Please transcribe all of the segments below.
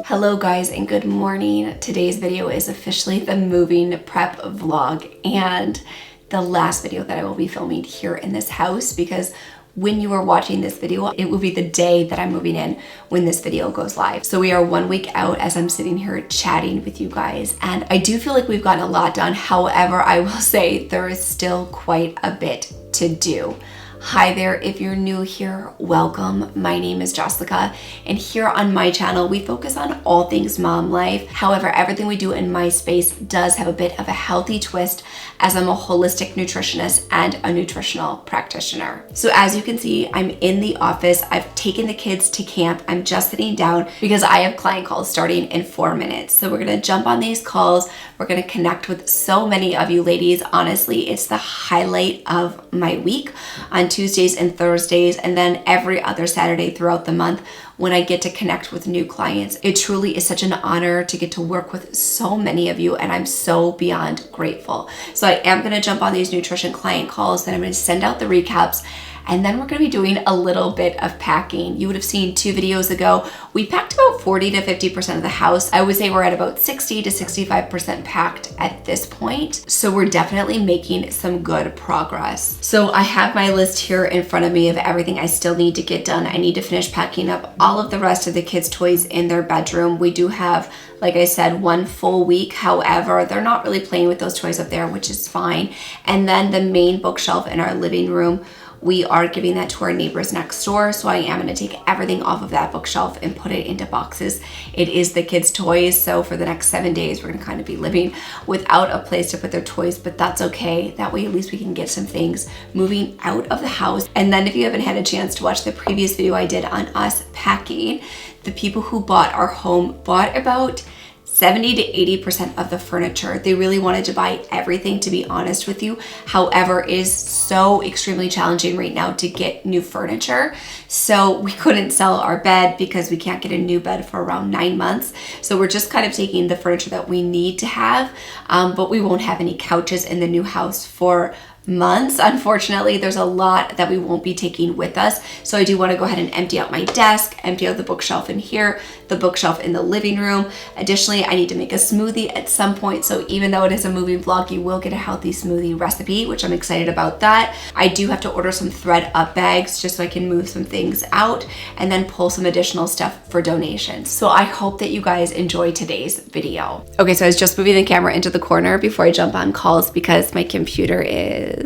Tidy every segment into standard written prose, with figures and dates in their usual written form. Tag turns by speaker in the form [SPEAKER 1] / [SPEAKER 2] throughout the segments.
[SPEAKER 1] Hello guys and good morning. Today's video is officially the moving prep vlog and the last video that I will be filming here in this house, because when you are watching this video, it will be the day that I'm moving in when this video goes live. So we are 1 week out as I'm sitting here chatting with you guys, and I do feel like we've gotten a lot done. However, I will say there is still quite a bit to do. Hi there, if you're new here, welcome. My name is Jessica, and here on my channel, we focus on all things mom life. However, everything we do in my space does have a bit of a healthy twist, as I'm a holistic nutritionist and a nutritional practitioner. So as you can see, I'm in the office. I've taken the kids to camp. I'm just sitting down because I have client calls starting in 4 minutes. So we're gonna jump on these calls. We're gonna connect with so many of you ladies. Honestly, it's the highlight of my week on Tuesdays and Thursdays, and then every other Saturday throughout the month when I get to connect with new clients. It truly is such an honor to get to work with so many of you, and I'm so beyond grateful. So I am gonna jump on these nutrition client calls, then I'm gonna send out the recaps, and then we're gonna be doing a little bit of packing. You would have seen 2 videos ago, we packed about 40 to 50% of the house. I would say we're at about 60 to 65% packed at this point. So we're definitely making some good progress. So I have my list here in front of me of everything I still need to get done. I need to finish packing up all of the rest of the kids' toys in their bedroom. We do have, like I said, 1 full week. However, they're not really playing with those toys up there, which is fine. And then the main bookshelf in our living room, we are giving that to our neighbors next door. So I am gonna take everything off of that bookshelf and put it into boxes. It is the kids' toys. So for the next 7 days, we're gonna kind of be living without a place to put their toys, but that's okay. That way, at least we can get some things moving out of the house. And then if you haven't had a chance to watch the previous video I did on us packing, the people who bought our home bought about 70 to 80% of the furniture. They really wanted to buy everything, to be honest with you. However, it is so extremely challenging right now to get new furniture. So we couldn't sell our bed because we can't get a new bed for around 9 months. So we're just kind of taking the furniture that we need to have, but we won't have any couches in the new house for months. Unfortunately, there's a lot that we won't be taking with us. So I do want to go ahead and empty out my desk, empty out the bookshelf in here, the bookshelf in the living room. Additionally, I need to make a smoothie at some point. So even though it is a moving vlog, you will get a healthy smoothie recipe, which I'm excited about that. I do have to order some thread up bags just so I can move some things out and then pull some additional stuff for donations. So I hope that you guys enjoy today's video. Okay, so I was just moving the camera into the corner before I jump on calls because my computer is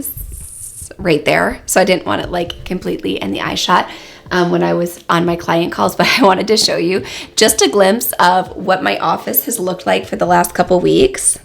[SPEAKER 1] right there. So I didn't want it like completely in the eye shot when I was on my client calls, but I wanted to show you just a glimpse of what my office has looked like for the last couple weeks.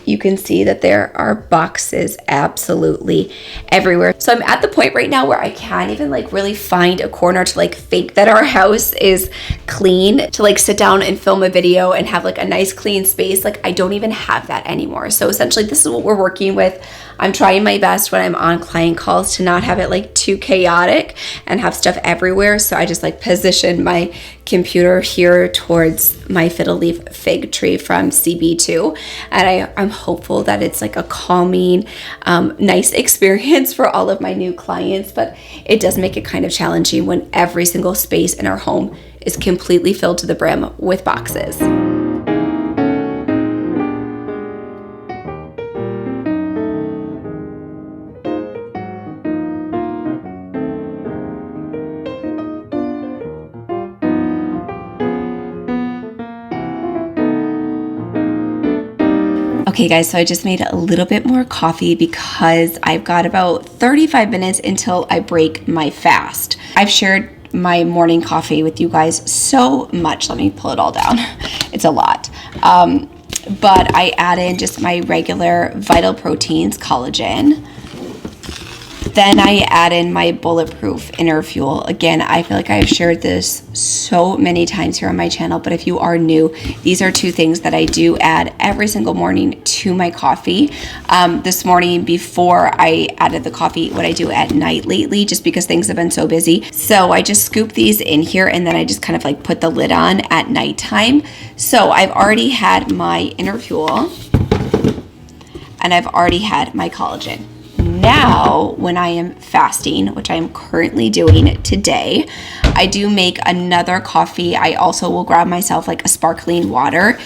[SPEAKER 1] You can see that there are boxes absolutely everywhere. So I'm at the point right now where I can't even like really find a corner to like think that our house is clean, to like sit down and film a video and have like a nice clean space. Like I don't even have that anymore. So essentially this is what we're working with. I'm trying my best when I'm on client calls to not have it like too chaotic and have stuff everywhere. So I just like position my computer here towards my fiddle leaf fig tree from CB2. And I'm hopeful that it's like a calming, nice experience for all of my new clients, but it does make it kind of challenging when every single space in our home is completely filled to the brim with boxes. Okay guys, so I just made a little bit more coffee because I've got about 35 minutes until I break my fast. I've shared my morning coffee with you guys so much. Let me pull it all down. It's a lot. But I add in just my regular Vital Proteins collagen. Then I add in my bulletproof inner fuel. Again, I feel like I've shared this so many times here on my channel, but if you are new, these are two things that I do add every single morning to my coffee. This morning before I added the coffee, what I do at night lately, just because things have been so busy. So I just scoop these in here and then I just kind of like put the lid on at nighttime. So I've already had my inner fuel and I've already had my collagen. Now, when I am fasting, which I am currently doing today, I do make another coffee. I also will grab myself like a sparkling water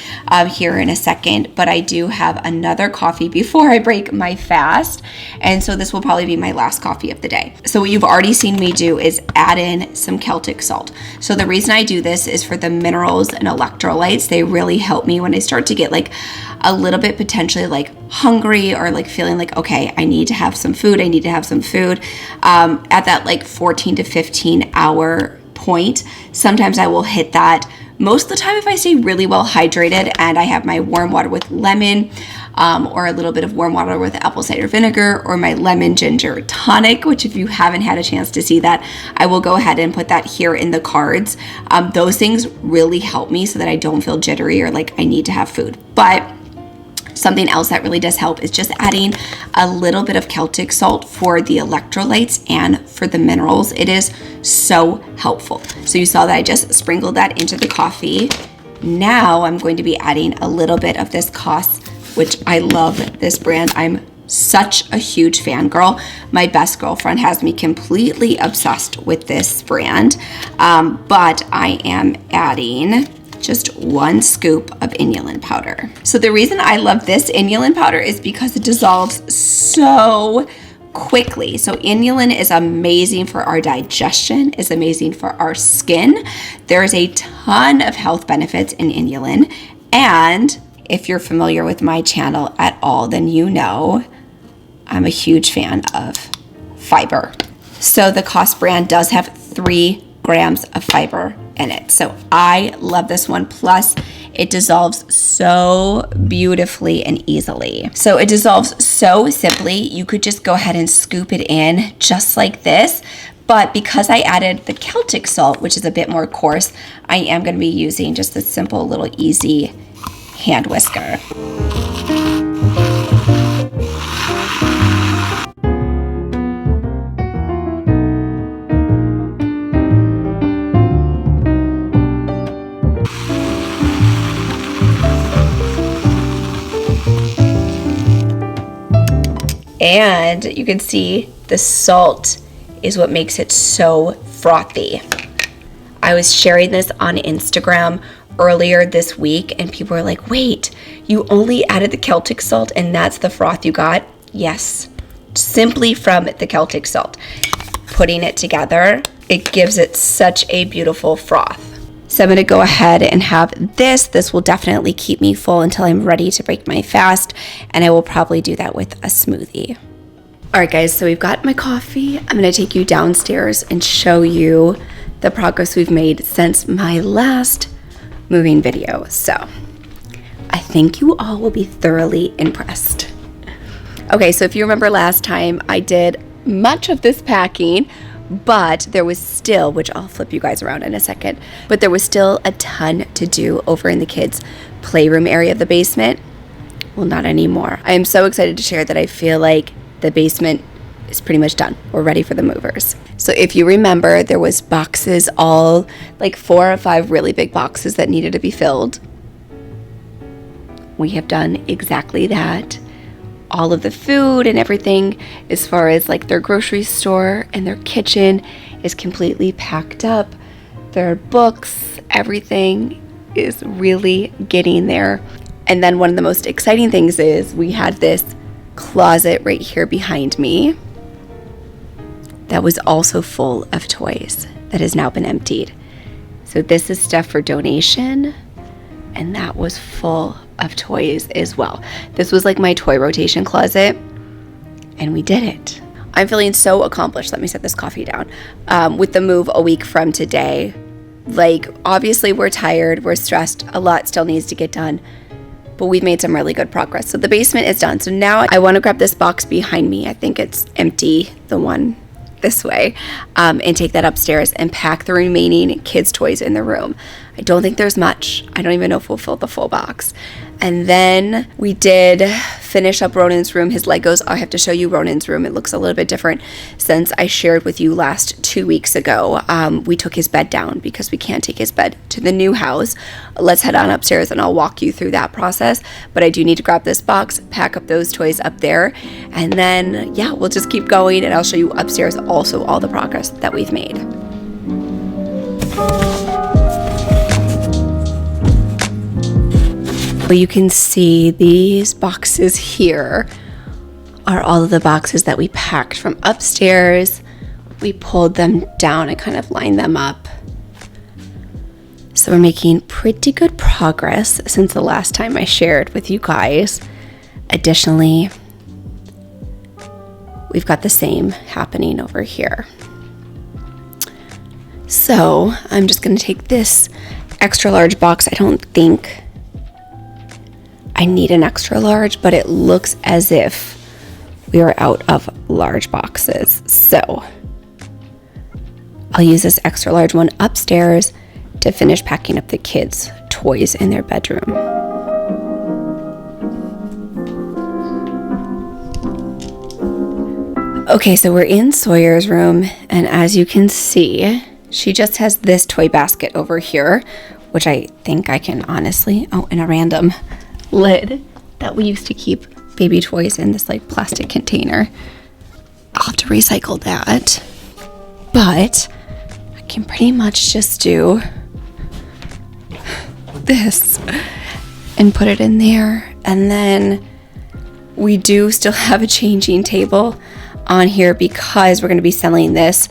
[SPEAKER 1] here in a second, but I do have another coffee before I break my fast. And so this will probably be my last coffee of the day. So what you've already seen me do is add in some Celtic salt. So the reason I do this is for the minerals and electrolytes. They really help me when I start to get like a little bit potentially like hungry or like feeling like, okay, I need to have some food. I need to have some food at that like 14 to 15 hour point. Sometimes I will hit that. Most of the time, if I stay really well hydrated and I have my warm water with lemon or a little bit of warm water with apple cider vinegar or my lemon ginger tonic, which if you haven't had a chance to see that, I will go ahead and put that here in the cards. Those things really help me so that I don't feel jittery or like I need to have food. But something else that really does help is just adding a little bit of Celtic salt for the electrolytes and for the minerals. It is so helpful. So you saw that I just sprinkled that into the coffee. Now I'm going to be adding a little bit of this Cos, which I love this brand. I'm such a huge fangirl. My best girlfriend has me completely obsessed with this brand. But I am adding just 1 scoop of inulin powder. So the reason I love this inulin powder is because it dissolves so quickly. So inulin is amazing for our digestion, is amazing for our skin. There's a ton of health benefits in inulin. And if you're familiar with my channel at all, then you know I'm a huge fan of fiber. So the Cos brand does have 3 grams of fiber in it. So I love this one. Plus it dissolves so beautifully and easily. So it dissolves so simply. You could just go ahead and scoop it in just like this. But because I added the Celtic salt, which is a bit more coarse, I am going to be using just a simple little easy hand whisker. And you can see the salt is what makes it so frothy. I was sharing this on Instagram earlier this week and people were like, wait, you only added the Celtic salt and that's the froth you got? Yes, simply from the Celtic salt. Putting it together, it gives it such a beautiful froth. So I'm gonna go ahead and have this. This will definitely keep me full until I'm ready to break my fast, and I will probably do that with a smoothie. All right, guys, so we've got my coffee. I'm gonna take you downstairs and show you the progress we've made since my last moving video. So I think you all will be thoroughly impressed. Okay, so if you remember last time, I did much of this packing, but there was still, which I'll flip you guys around in a second, but there was still a ton to do over in the kids' playroom area of the basement. Well, not anymore. I am so excited to share that I feel like the basement is pretty much done. We're ready for the movers. So if you remember, there was boxes, all like 4 or 5 really big boxes that needed to be filled. We have done exactly that. All of the food and everything as far as like their grocery store and their kitchen is completely packed up. Their books, everything is really getting there. And then one of the most exciting things is we had this closet right here behind me that was also full of toys that has now been emptied. So this is stuff for donation, and that was full of toys as well. This was like my toy rotation closet, and we did it. I'm feeling so accomplished. Let me set this coffee down. With the move a week from today, like obviously we're tired, we're stressed, a lot still needs to get done, but we've made some really good progress. So the basement is done. So now I want to grab this box behind me. I think it's empty, the one this way, and take that upstairs and pack the remaining kids' toys in the room. I don't think there's much. I don't even know if we'll fill the full box. And then we did finish up Ronan's room, his Legos. I have to show you Ronan's room. It looks a little bit different since I shared with you last 2 weeks ago. We took his bed down because we can't take his bed to the new house. Let's head on upstairs and I'll walk you through that process. But I do need to grab this box, pack up those toys up there, and then, yeah, we'll just keep going and I'll show you upstairs also all the progress that we've made. You can see these boxes here are all of the boxes that we packed from upstairs. We pulled them down and kind of lined them up. So we're making pretty good progress since the last time I shared with you guys. Additionally, we've got the same happening over here. So I'm just going to take this extra large box. I don't think I need an extra large, but it looks as if we are out of large boxes. So I'll use this extra large one upstairs to finish packing up the kids' toys in their bedroom. Okay, so we're in Sawyer's room, and as you can see, she just has this toy basket over here, which I think I can honestly, and a random lid that we used to keep baby toys in, this like plastic container. I'll have to recycle that, but I can pretty much just do this and put it in there. And then we do still have a changing table on here because we're going to be selling this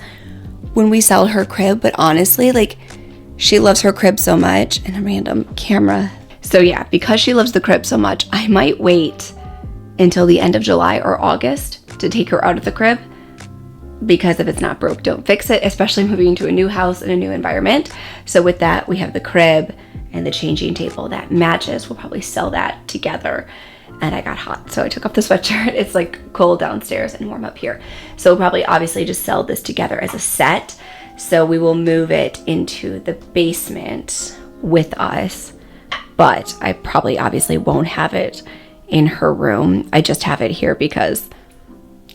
[SPEAKER 1] when we sell her crib. But honestly, like, she loves her crib so much, and a random camera. So yeah, because she loves the crib so much, I might wait until the end of July or August to take her out of the crib, because if it's not broke, don't fix it, especially moving to a new house and a new environment. So with that, we have the crib and the changing table that matches. We'll probably sell that together. And I got hot, so I took off the sweatshirt. It's like cold downstairs and warm up here. So we'll probably obviously just sell this together as a set. So we will move it into the basement with us. But I probably obviously won't have it in her room. I just have it here because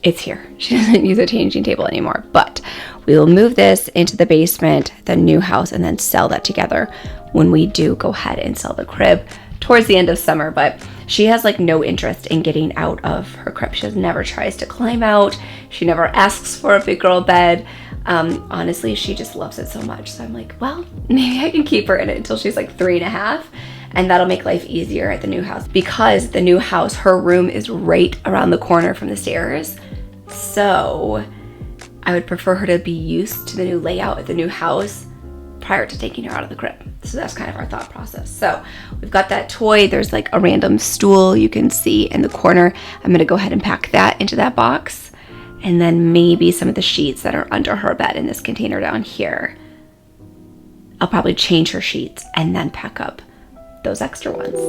[SPEAKER 1] it's here. She doesn't use a changing table anymore. But we will move this into the basement, the new house, and then sell that together when we do go ahead and sell the crib towards the end of summer. But she has like no interest in getting out of her crib. She never tries to climb out. She never asks for a big girl bed. Honestly, she just loves it so much. So I'm like, well, maybe I can keep her in it until she's like 3.5. And that'll make life easier at the new house, because the new house, her room is right around the corner from the stairs. So I would prefer her to be used to the new layout at the new house prior to taking her out of the crib. So that's kind of our thought process. So we've got that toy. There's like a random stool you can see in the corner. I'm going to go ahead and pack that into that box. And then maybe some of the sheets that are under her bed in this container down here. I'll probably change her sheets and then pack up those extra ones.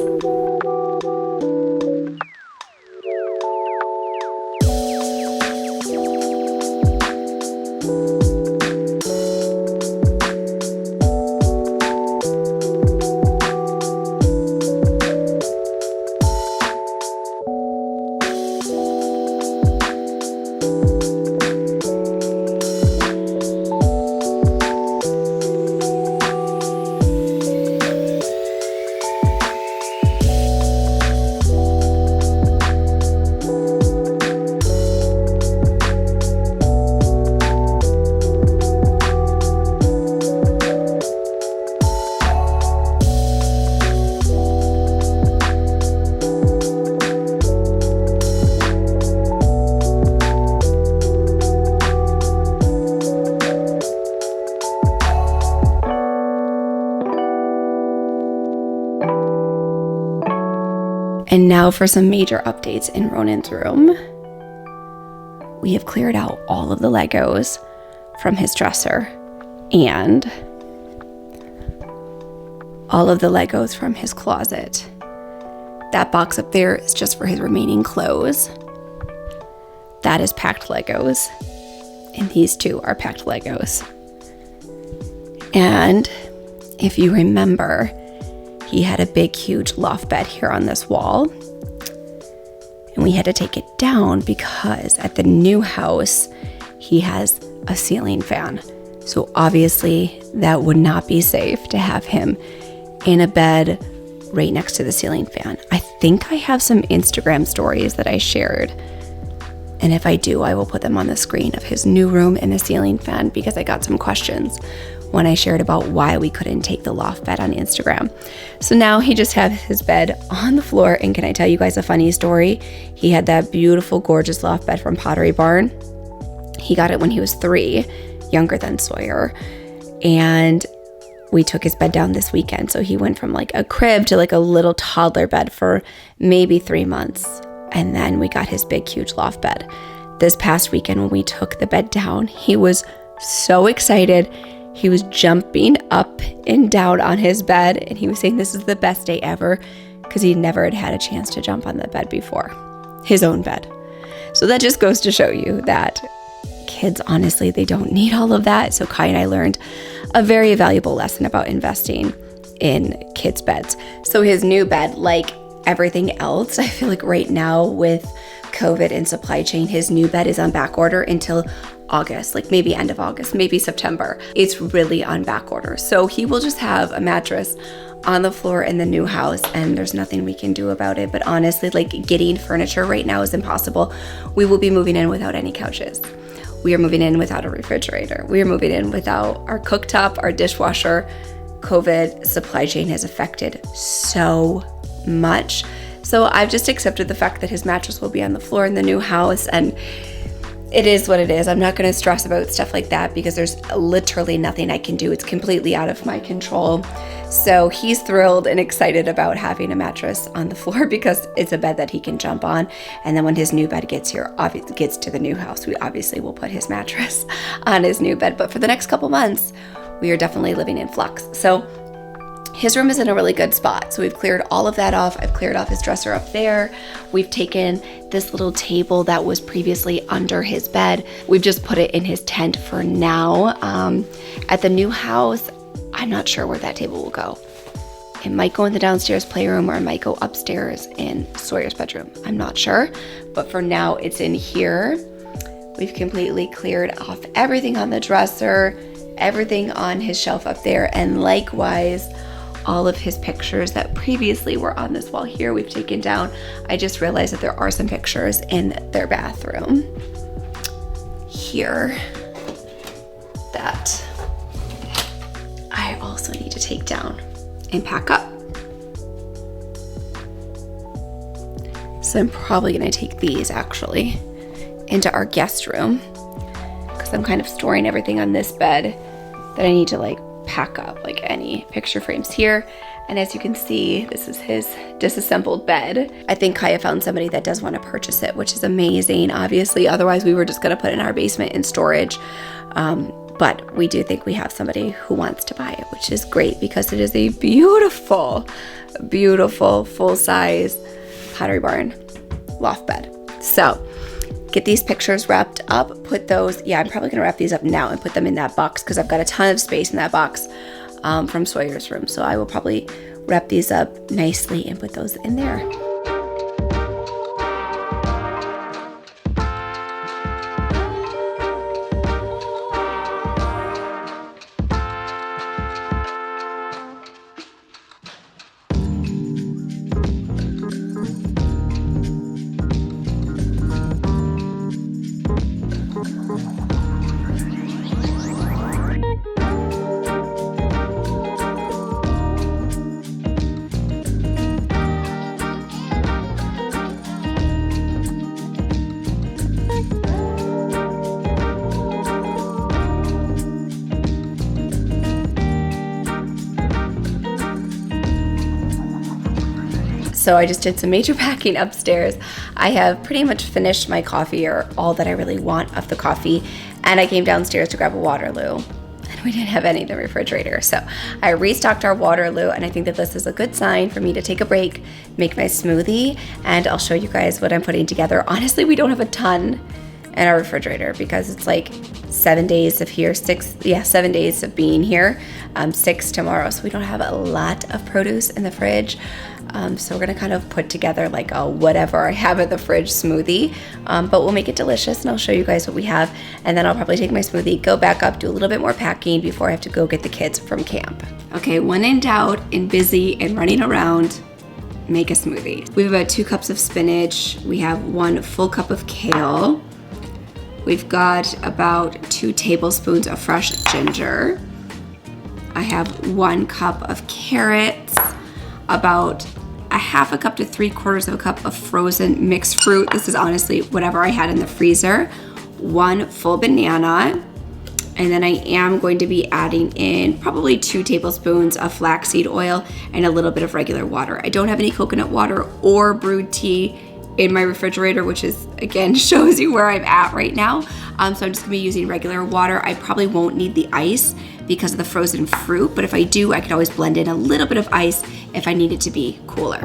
[SPEAKER 1] And now for some major updates in Ronan's room. We have cleared out all of the Legos from his dresser and all of the Legos from his closet. That box up there is just for his remaining clothes. That is packed Legos. And these two are packed Legos. And if you remember, he had a big, huge loft bed here on this wall. And we had to take it down because at the new house, he has a ceiling fan. So obviously that would not be safe to have him in a bed right next to the ceiling fan. I think I have some Instagram stories that I shared. And if I do, I will put them on the screen of his new room and the ceiling fan because I got some questions when I shared about why we couldn't take the loft bed on Instagram. So now he just has his bed on the floor. And can I tell you guys a funny story? He had that beautiful, gorgeous loft bed from Pottery Barn. He got it when he was 3, younger than Sawyer. And we took his bed down this weekend. So he went from like a crib to like a little toddler bed for maybe 3 months. And then we got his big, huge loft bed. This past weekend when we took the bed down, he was so excited. He was jumping up and down on his bed. And he was saying this is the best day ever because he never had a chance to jump on the bed before, his own bed. So that just goes to show you that kids, honestly, they don't need all of that. So Kai and I learned a very valuable lesson about investing in kids' beds. So his new bed, like everything else, I feel like right now with COVID and supply chain, his new bed is on back order until August, like maybe end of August, maybe September. It's really on back order. So he will just have a mattress on the floor in the new house and there's nothing we can do about it. But honestly, like getting furniture right now is impossible. We will be moving in without any couches. We are moving in without a refrigerator. We are moving in without our cooktop, our dishwasher. COVID supply chain has affected so much. So I've just accepted the fact that his mattress will be on the floor in the new house and it is what it is. I'm not going to stress about stuff like that because there's literally nothing I can do. It's completely out of my control. So he's thrilled and excited about having a mattress on the floor because it's a bed that he can jump on. And then when his new bed gets here, gets to the new house, we obviously will put his mattress on his new bed. But for the next couple months, we are definitely living in flux. So his room is in a really good spot. So we've cleared all of that off. I've cleared off his dresser up there. We've taken this little table that was previously under his bed. We've just put it in his tent for now. At the new house, I'm not sure where that table will go. It might go in the downstairs playroom or it might go upstairs in Sawyer's bedroom. I'm not sure, but for now it's in here. We've completely cleared off everything on the dresser, everything on his shelf up there, and likewise, all of his pictures that previously were on this wall here, we've taken down. I just realized that there are some pictures in their bathroom here that I also need to take down and pack up. So I'm probably gonna take these actually into our guest room because I'm kind of storing everything on this bed that I need to like pack up, like any picture frames here. And as you can see, this is his disassembled bed. I think Kaya found somebody that does want to purchase it, which is amazing, obviously. Otherwise, we were just going to put it in our basement in storage. But we do think we have somebody who wants to buy it, which is great because it is a beautiful, beautiful full-size Pottery Barn loft bed. So get these pictures wrapped up, put those, I'm probably gonna wrap these up now and put them in that box because I've got a ton of space in that box from Sawyer's room. So I will probably wrap these up nicely and put those in there. So I just did some major packing upstairs. I have pretty much finished my coffee, or all that I really want of the coffee, and I came downstairs to grab a Waterloo. And we didn't have any in the refrigerator. So I restocked our Waterloo, and I think that this is a good sign for me to take a break, make my smoothie, and I'll show you guys what I'm putting together. Honestly, we don't have a ton in our refrigerator because it's like 7 days of here, 7 days of being here, 6 tomorrow. So we don't have a lot of produce in the fridge. So we're gonna kind of put together like a whatever I have in the fridge smoothie, but we'll make it delicious, and I'll show you guys what we have. And then I'll probably take my smoothie, go back up, do a little bit more packing before I have to go get the kids from camp. Okay, when in doubt and busy and running around, make a smoothie. We have about 2 cups of spinach. We have 1 full cup of kale. We've got about 2 tablespoons of fresh ginger. I have 1 cup of carrots, about a half a cup to 3/4 of a cup of frozen mixed fruit. This is honestly whatever I had in the freezer. 1 full banana. And then I am going to be adding in probably 2 tablespoons of flaxseed oil and a little bit of regular water. I don't have any coconut water or brewed tea in my refrigerator, which is, again, shows you where I'm at right now. So I'm just gonna be using regular water. I probably won't need the ice because of the frozen fruit, but if I do, I could always blend in a little bit of ice if I need it to be cooler.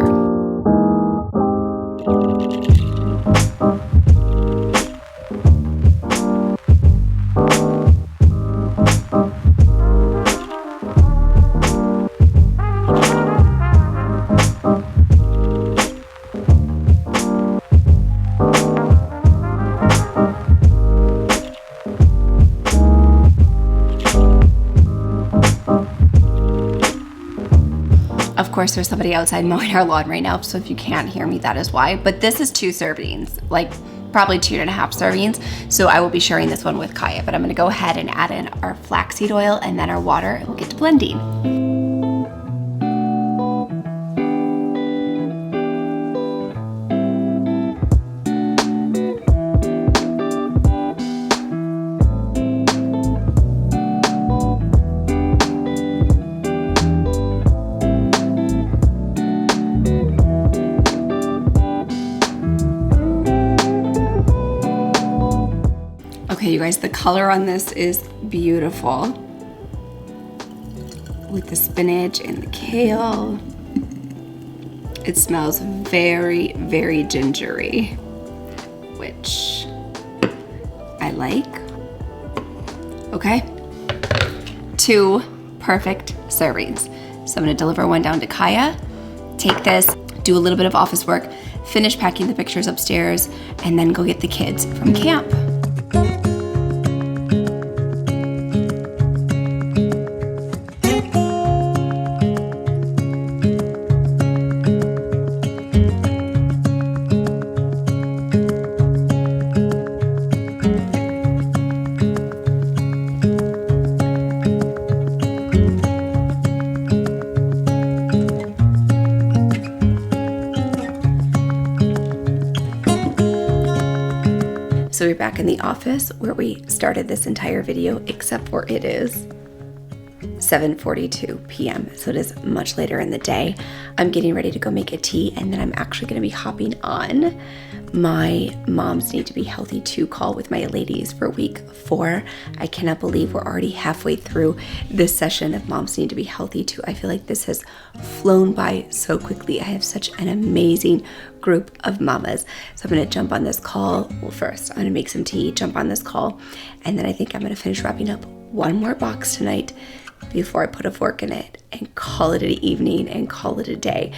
[SPEAKER 1] Of course, there's somebody outside mowing our lawn right now, so if you can't hear me, that is why. But this is 2 servings, like probably 2.5 servings. So I will be sharing this one with Kaya, but I'm gonna go ahead and add in our flaxseed oil and then our water, and we'll get to blending. Okay, you guys, the color on this is beautiful with the spinach and the kale. It smells very, very gingery, which I like. Okay, 2 perfect servings. So I'm gonna deliver one down to Kaya, take this, do a little bit of office work, finish packing the pictures upstairs, and then go get the kids from camp. So we're back in the office where we started this entire video, except for it is 7:42 p.m. So it is much later in the day. I'm getting ready to go make a tea, and then I'm actually gonna be hopping on my Moms Need to Be Healthy 2 call with my ladies for week 4. I cannot believe we're already halfway through this session of Moms Need to Be Healthy 2. I feel like this has flown by so quickly. I have such an amazing group of mamas. So I'm gonna jump on this call. Well, first, I'm gonna make some tea, jump on this call, and then I think I'm gonna finish wrapping up 1 more box tonight before I put a fork in it and call it an evening and call it a day.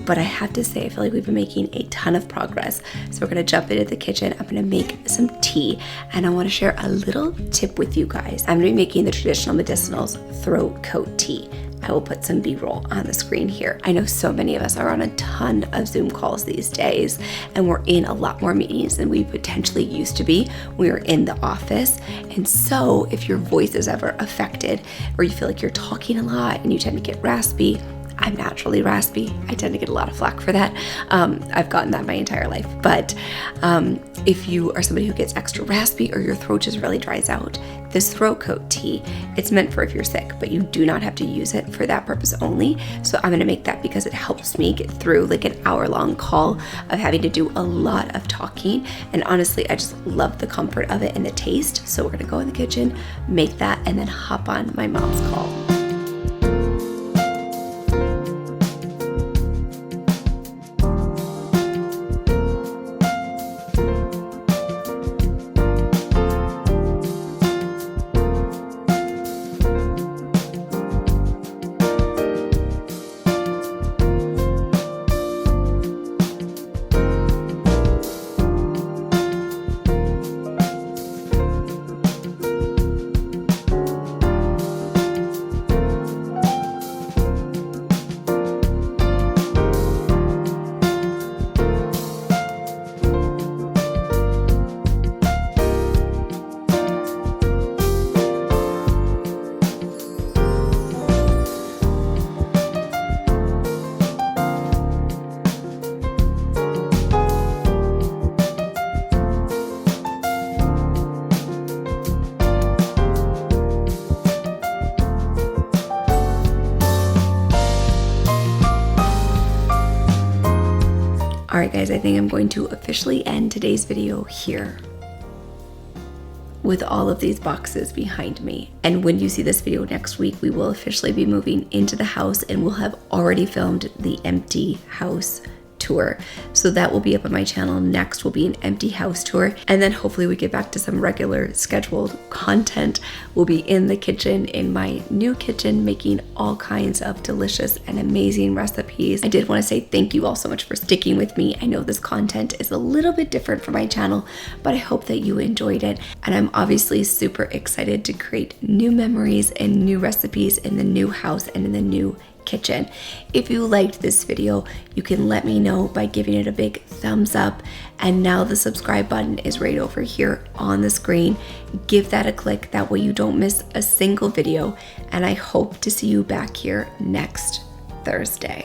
[SPEAKER 1] But I have to say, I feel like we've been making a ton of progress. So we're gonna jump into the kitchen. I'm gonna make some tea, and I wanna share a little tip with you guys. I'm gonna be making the traditional medicinals throat coat tea. I will put some B-roll on the screen here. I know so many of us are on a ton of Zoom calls these days, and we're in a lot more meetings than we potentially used to be. We are in the office. And so if your voice is ever affected, or you feel like you're talking a lot and you tend to get raspy, I'm naturally raspy. I tend to get a lot of flack for that. I've gotten that my entire life. But if you are somebody who gets extra raspy or your throat just really dries out, this throat coat tea, it's meant for if you're sick, but you do not have to use it for that purpose only. So I'm gonna make that because it helps me get through like an hour-long call of having to do a lot of talking. And honestly, I just love the comfort of it and the taste. So we're gonna go in the kitchen, make that, and then hop on my mom's call. All right, guys, I think I'm going to officially end today's video here with all of these boxes behind me. And when you see this video next week, we will officially be moving into the house and we'll have already filmed the empty house tour. So that will be up on my channel. Next will be an empty house tour. And then hopefully we get back to some regular scheduled content. We'll be in the kitchen, in my new kitchen, making all kinds of delicious and amazing recipes. I did want to say thank you all so much for sticking with me. I know this content is a little bit different for my channel, but I hope that you enjoyed it. And I'm obviously super excited to create new memories and new recipes in the new house and in the new kitchen. If you liked this video, you can let me know by giving it a big thumbs up. And now the subscribe button is right over here on the screen. Give that a click. That way you don't miss a single video. And I hope to see you back here next Thursday.